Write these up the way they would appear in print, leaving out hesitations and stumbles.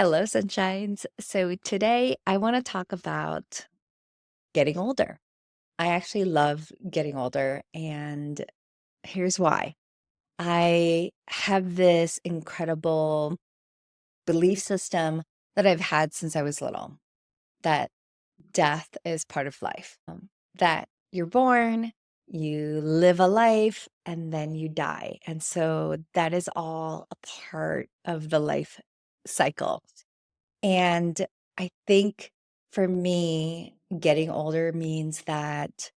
Hello, sunshines. So today I want to talk about getting older. I actually love getting older, and here's why. I have this incredible belief system that I've had since I was little that death is part of life, that you're born, you live a life, and then you die. And so that is all a part of the life cycle. And I think for me, getting older means that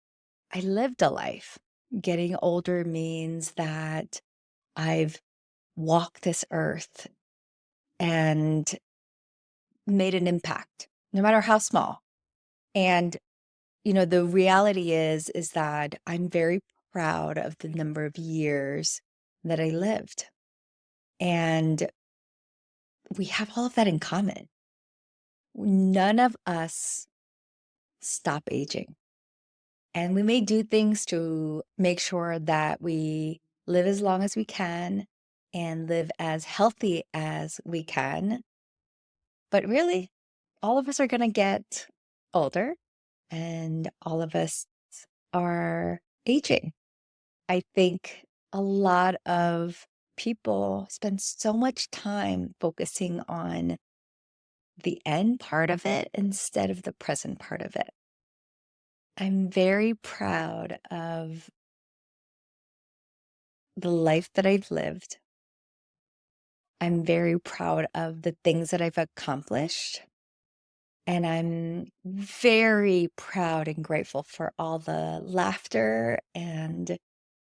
I lived a life. Getting older means that I've walked this earth and made an impact, no matter how small. And, the reality is that I'm very proud of the number of years that I lived. And we have all of that in common. None of us stop aging. And we may do things to make sure that we live as long as we can and live as healthy as we can. But really, all of us are going to get older and all of us are aging. I think a lot of people spend so much time focusing on the end part of it instead of the present part of it. I'm very proud of the life that I've lived. I'm very proud of the things that I've accomplished. And I'm very proud and grateful for all the laughter and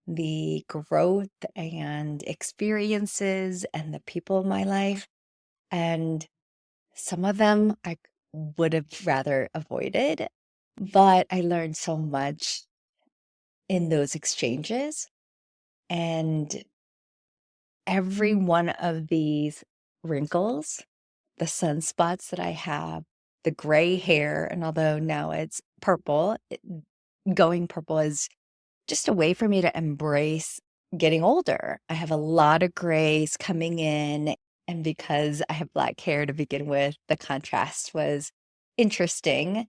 the growth and experiences and the people in my life. And some of them I would have rather avoided, but I learned so much in those exchanges. And every one of these wrinkles, the sunspots that I have, the gray hair, and although now it's purple, going purple is just a way for me to embrace getting older. I have a lot of grays coming in, and because I have black hair to begin with, the contrast was interesting.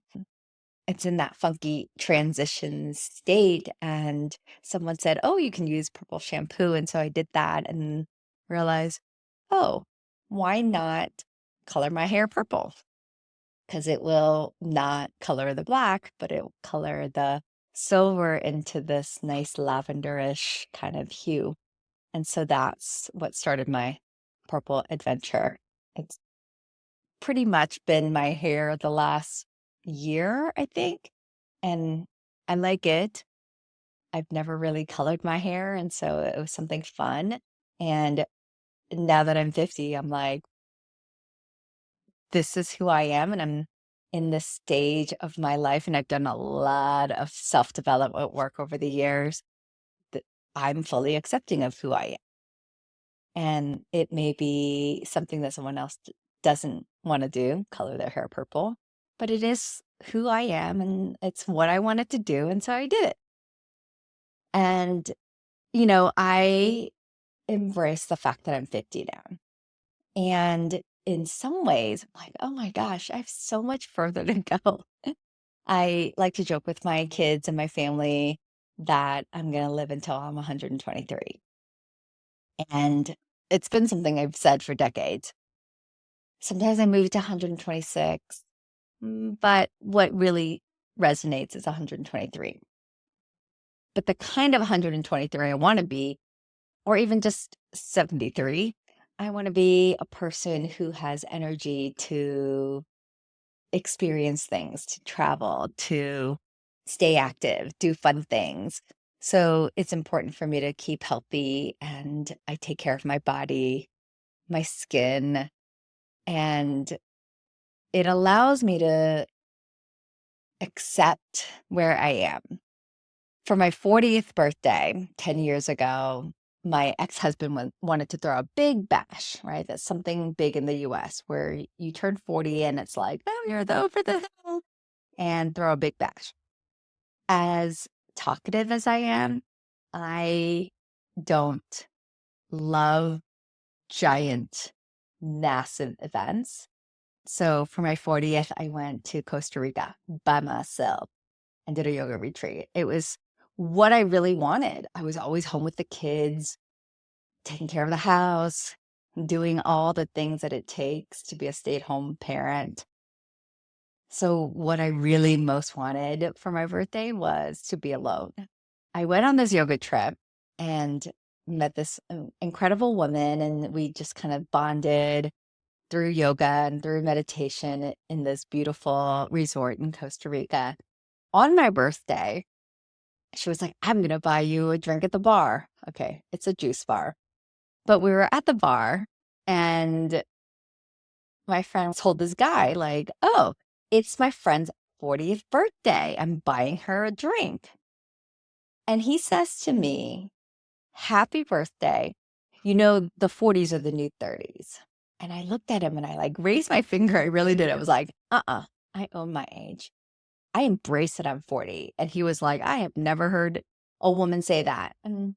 It's in that funky transition state, and someone said, "Oh, you can use purple shampoo," and so I did that and realized, "Oh, why not color my hair purple? Because it will not color the black, but it will color the silver into this nice lavenderish kind of hue." And so that's what started my purple adventure. It's pretty much been my hair the last year, I think, and I like it. I've never really colored my hair, and so it was something fun. And now that I'm 50, I'm like, this is who I am, and I'm in this stage of my life, and I've done a lot of self-development work over the years that I'm fully accepting of who I am. And it may be something that someone else doesn't want to do, color their hair purple, but it is who I am and it's what I wanted to do. And so I did it. And, I embrace the fact that I'm 50 now. And in some ways, I'm like, oh my gosh, I have so much further to go. I like to joke with my kids and my family that I'm going to live until I'm 123. And it's been something I've said for decades. Sometimes I move to 126, but what really resonates is 123. But the kind of 123 I want to be, or even just 73, I want to be a person who has energy to experience things, to travel, to stay active, do fun things. So it's important for me to keep healthy and I take care of my body, my skin, and it allows me to accept where I am. For my 40th birthday, 10 years ago, my ex-husband wanted to throw a big bash, right? That's something big in the US where you turn 40 and it's like, oh, you're over the hill and throw a big bash. As talkative as I am, I don't love giant, massive events. So for my 40th, I went to Costa Rica by myself and did a yoga retreat. It was what I really wanted. I was always home with the kids, taking care of the house, doing all the things that it takes to be a stay-at-home parent. So what I really most wanted for my birthday was to be alone. I went on this yoga trip and met this incredible woman, and we just kind of bonded through yoga and through meditation in this beautiful resort in Costa Rica. On my birthday, she was like, I'm going to buy you a drink at the bar. Okay, it's a juice bar. But we were at the bar, and my friend told this guy, like, oh, it's my friend's 40th birthday. I'm buying her a drink. And he says to me, happy birthday. You know, the 40s are the new 30s. And I looked at him and I like raised my finger. I really did. I was like, I own my age. I embrace that I'm 40. And he was like, I have never heard a woman say that. And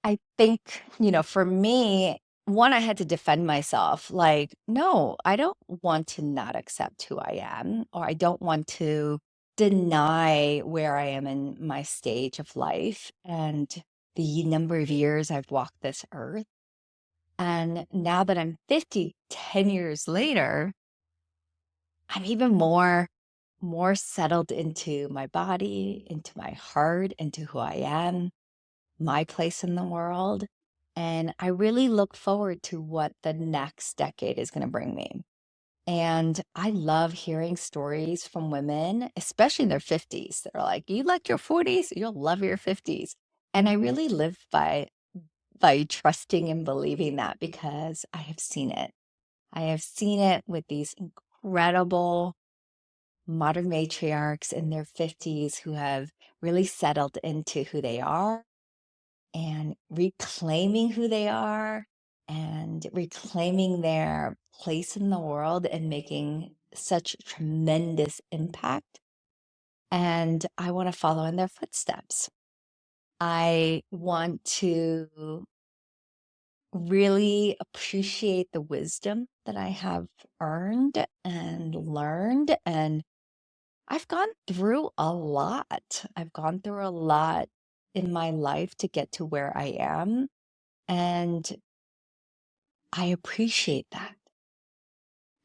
I think, for me, one, I had to defend myself. Like, no, I don't want to not accept who I am, or I don't want to deny where I am in my stage of life and the number of years I've walked this earth. And now that I'm 50, 10 years later, I'm even more settled into my body, into my heart, into who I am, my place in the world. And I really look forward to what the next decade is going to bring me. And I love hearing stories from women, especially in their 50s. They're like, you like your 40s, you'll love your 50s. And I really live by trusting and believing that because I have seen it. I have seen it with these incredible modern matriarchs in their 50s who have really settled into who they are and reclaiming who they are and reclaiming their place in the world and making such tremendous impact. And I want to follow in their footsteps. I want to really appreciate the wisdom that I have earned and learned. And I've gone through a lot. I've gone through a lot in my life to get to where I am. And I appreciate that.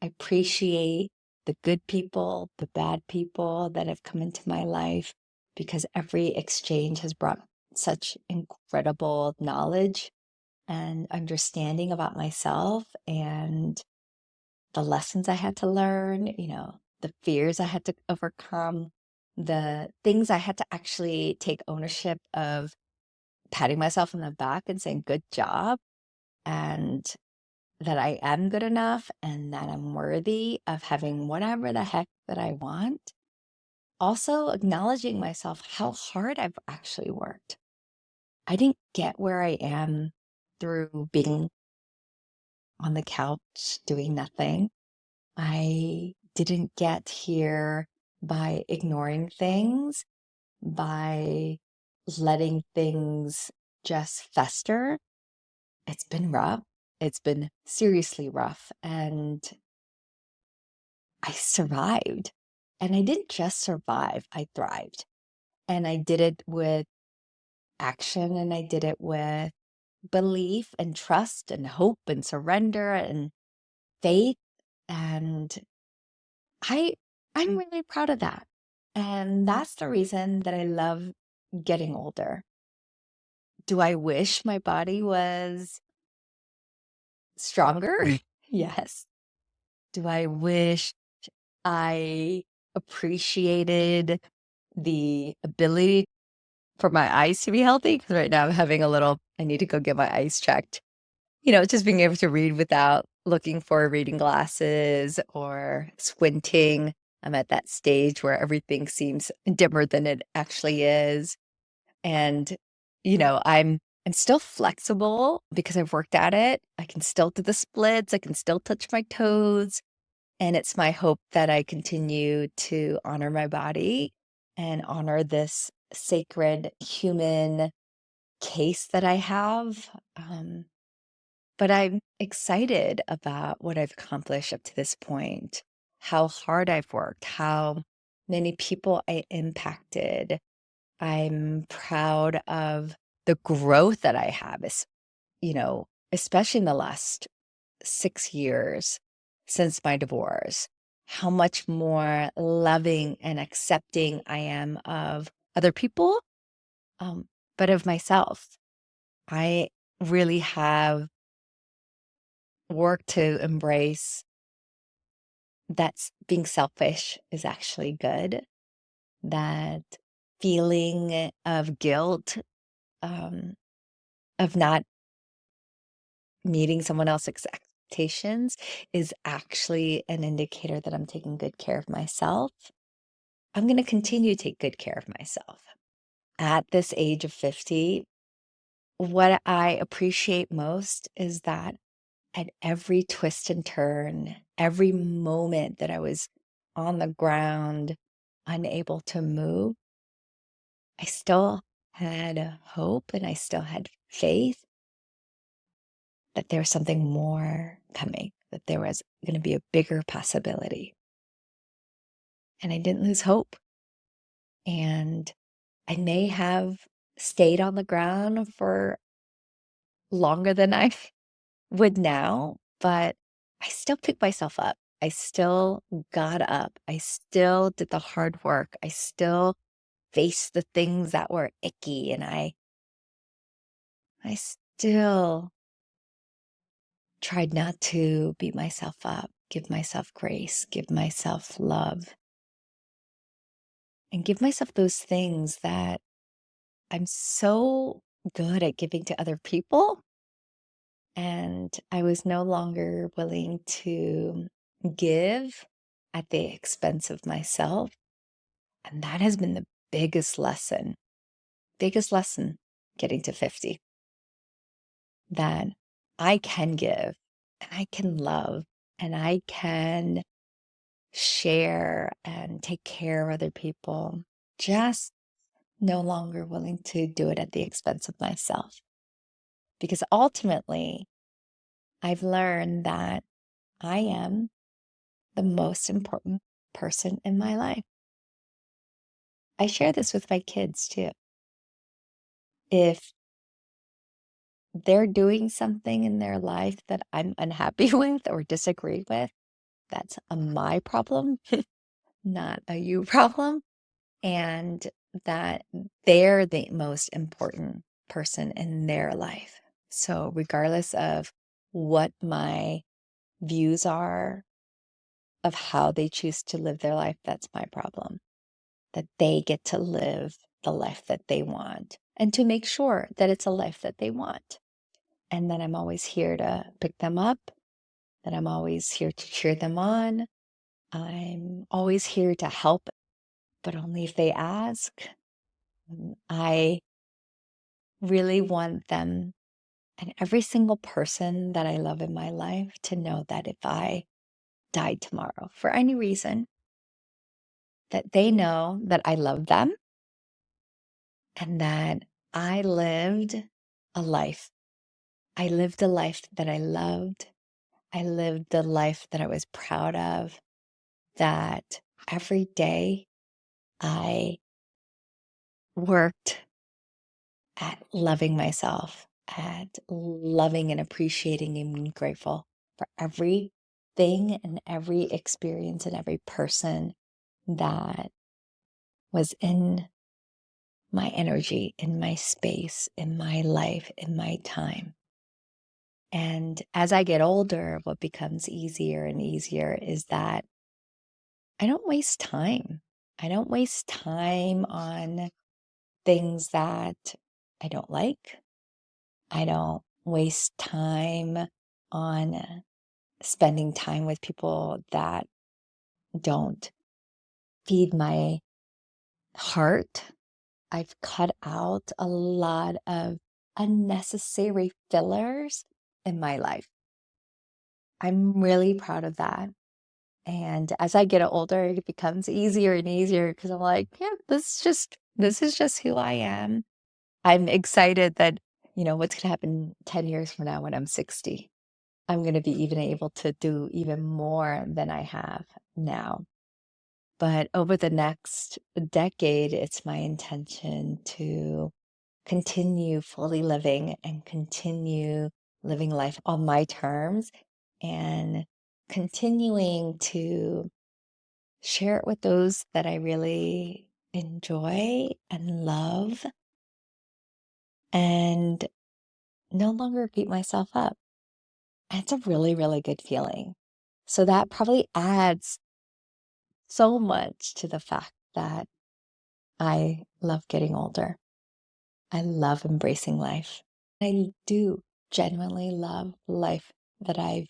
I appreciate the good people, the bad people that have come into my life because every exchange has brought such incredible knowledge and understanding about myself and the lessons I had to learn, the fears I had to overcome, the things I had to actually take ownership of, patting myself on the back and saying, good job. And that I am good enough and that I'm worthy of having whatever the heck that I want. Also, acknowledging myself how hard I've actually worked. I didn't get where I am through being on the couch doing nothing. I didn't get here by ignoring things, by letting things just fester. It's been rough. It's been seriously rough. And I survived. And I didn't just survive, I thrived. And I did it with action and I did it with belief and trust and hope and surrender and faith. And I I'm really proud of that. And that's the reason that I love getting older. Do I wish my body was stronger? Yes. Do I wish I appreciated the ability for my eyes to be healthy? Because right now I'm having I need to go get my eyes checked. Just being able to read without looking for reading glasses or squinting. I'm at that stage where everything seems dimmer than it actually is. And, I'm still flexible because I've worked at it. I can still do the splits. I can still touch my toes. And it's my hope that I continue to honor my body and honor this sacred human case that I have. but I'm excited about what I've accomplished up to this point, how hard I've worked, how many people I impacted. I'm proud of the growth that I have, especially in the last 6 years since my divorce, how much more loving and accepting I am of other people, but of myself. I really have worked to embrace that being selfish is actually good, that feeling of guilt, um, of not meeting someone else's expectations is actually an indicator that I'm taking good care of myself. I'm going to continue to take good care of myself. At this age of 50, what I appreciate most is that at every twist and turn, every moment that I was on the ground, unable to move, I still had hope and I still had faith that there was something more coming, that there was going to be a bigger possibility. And I didn't lose hope. And I may have stayed on the ground for longer than I would now, but I still picked myself up. I still got up. I still did the hard work. I still faced the things that were icky, and I still tried not to beat myself up, give myself grace, give myself love, and give myself those things that I'm so good at giving to other people. And I was no longer willing to give at the expense of myself. And that has been the biggest lesson getting to 50, that I can give and I can love and I can share and take care of other people, just no longer willing to do it at the expense of myself. Because ultimately, I've learned that I am the most important person in my life. I share this with my kids too. If they're doing something in their life that I'm unhappy with or disagree with, that's a my problem, not a you problem. And that they're the most important person in their life. So, regardless of what my views are of how they choose to live their life, that's my problem. That they get to live the life that they want and to make sure that it's a life that they want. And that I'm always here to pick them up, that I'm always here to cheer them on. I'm always here to help, but only if they ask. I really want them and every single person that I love in my life to know that if I died tomorrow for any reason, that they know that I love them and that I lived a life. I lived a life that I loved. I lived a life that I was proud of, that every day I worked at loving myself, at loving and appreciating and being grateful for everything and every experience and every person that was in my energy, in my space, in my life, in my time. And as I get older, what becomes easier and easier is that I don't waste time. I don't waste time on things that I don't like. I don't waste time on spending time with people that don't feed my heart. I've cut out a lot of unnecessary fillers in my life. I'm really proud of that. And as I get older, it becomes easier and easier because I'm like, yeah, this is just who I am. I'm excited that, what's going to happen 10 years from now when I'm 60. I'm going to be even able to do even more than I have now. But over the next decade, it's my intention to continue fully living and continue living life on my terms and continuing to share it with those that I really enjoy and love and no longer beat myself up. And it's a really, really good feeling. So that probably adds so much to the fact that I love getting older. I love embracing life. I do genuinely love life that I've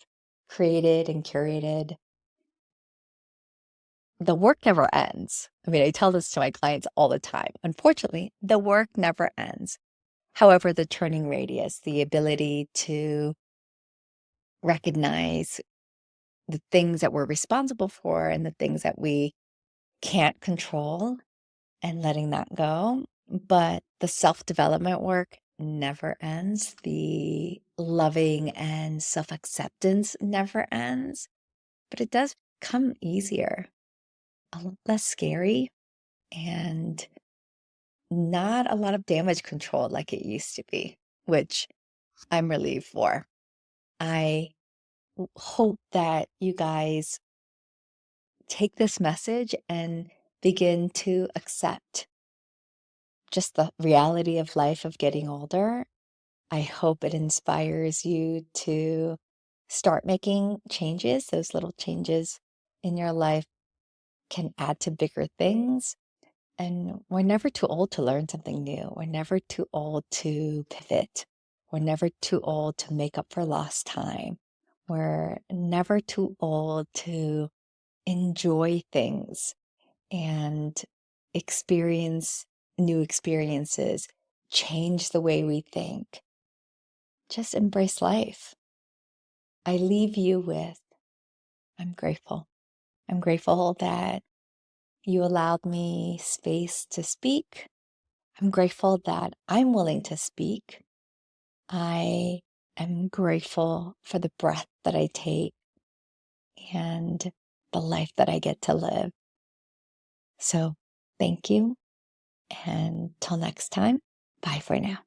created and curated. The work never ends. I mean, I tell this to my clients all the time. Unfortunately, the work never ends. However, the turning radius, the ability to recognize the things that we're responsible for and the things that we can't control and letting that go. But the self development work never ends. The loving and self acceptance never ends, but it does come easier, less scary, and not a lot of damage control like it used to be, which I'm relieved for. I hope that you guys take this message and begin to accept just the reality of life of getting older. I hope it inspires you to start making changes. Those little changes in your life can add to bigger things. And we're never too old to learn something new. We're never too old to pivot. We're never too old to make up for lost time. We're never too old to enjoy things and experience new experiences, change the way we think. Just embrace life. I leave you with, I'm grateful. I'm grateful that you allowed me space to speak. I'm grateful that I'm willing to speak. I am grateful for the breath that I take and the life that I get to live. So thank you. And till next time, bye for now.